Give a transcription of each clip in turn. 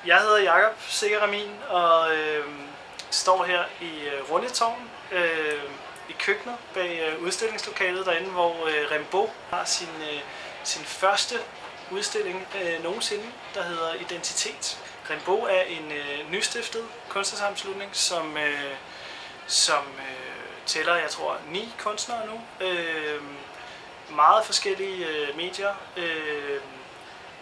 Jeg hedder Jakob og står her i Rundetårn i køkkenet bag udstillingslokalet derinde, hvor Rimbaud har sin første udstilling nogensinde, der hedder Identitet. Rimbaud er en nystiftet kunstnersammenslutning, som tæller, jeg tror, 9 kunstnere nu. Meget forskellige medier,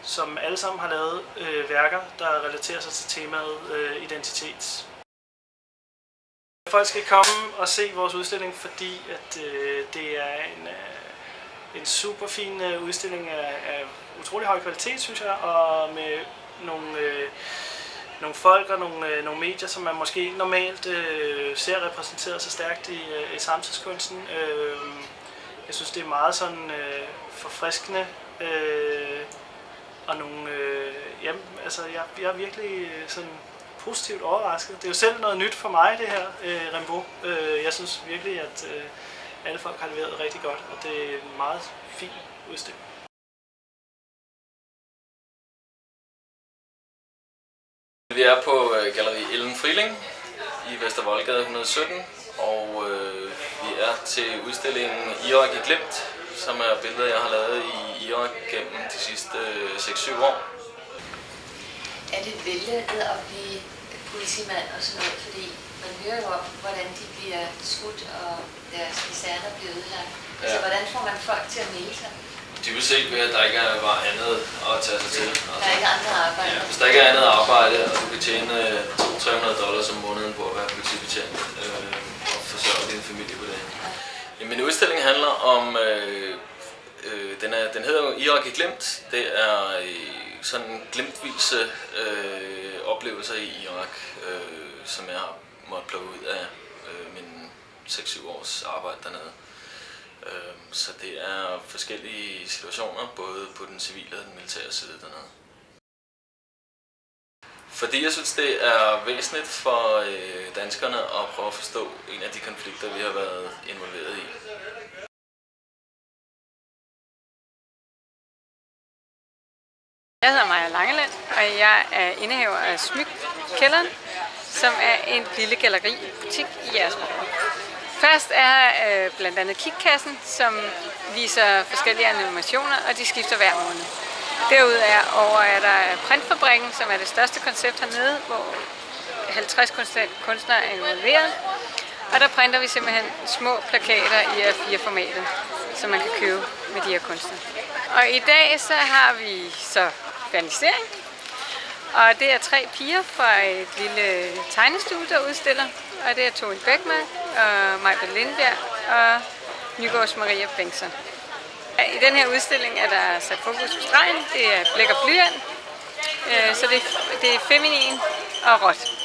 som alle sammen har lavet værker, der relaterer sig til temaet identitet. Folk skal komme og se vores udstilling, fordi at det er en super fin udstilling af utrolig høj kvalitet, synes jeg, og med nogle folk og nogle medier, som man måske ikke normalt ser repræsenteret så stærkt i samtidskunsten. Jeg synes, det er meget sådan forfriskende og jeg er virkelig sådan positivt overrasket. Det er jo selv noget nyt for mig, det her Rimbaud. Jeg synes virkelig, at alle folk har leveret rigtig godt, og det er en meget fin udstilling. Vi er på Galleri Ellen Friling i Vestervoldgade 117, og vi er til udstillingen Irak i Glimt, som er billeder, jeg har lavet i Irak gennem de sidste 6-7 år. Er det vældigt at blive politimand og sådan noget, fordi man hører jo om, hvordan de bliver skudt og deres kaserner bliver ødelagt. Ja. Altså, hvordan får man folk til at melde sig? Dybest set ved, at der ikke var andet at tage sig til. Altså, der er ikke andre arbejde? Ja, hvis der ikke er andet arbejde, og du kan tjene $200-300 om måneden på at være politibetjent og forsørge din familie på det. Ja. Jamen, udstillingen handler om, den hedder jo Irak i Glimt. Det er sådan glimtvise oplevelser i Irak, som jeg har måttet plukke ud af min 6-7 års arbejde dernede. Så det er forskellige situationer, både på den civile og den militære side dernede. Fordi jeg synes, det er væsentligt for danskerne at prøve at forstå en af de konflikter, vi har været involveret i. Jeg hedder Maj-Britt, og jeg er indehaver af CMYK Kld, som er en lille galleributik i Jægersborggade. Først er blandt andet kikkassen, som viser forskellige animationer, og de skifter hver måned. Derudover er der printfabrikken, som er det største koncept hernede, hvor 50 kunstnere er involveret. Og der printer vi simpelthen små plakater i A4-formatet, som man kan købe med de her kunstnere. Og i dag så har vi så vernisering, og det er 3 piger fra et lille tegnestue, der udstiller. Og det er Tove Bækmark og Maj-Britt og Nygaards Maria Bengtsson. I den her udstilling er der sat fokus på stregen. Det er blæk og blyant, så det er feminin og råt.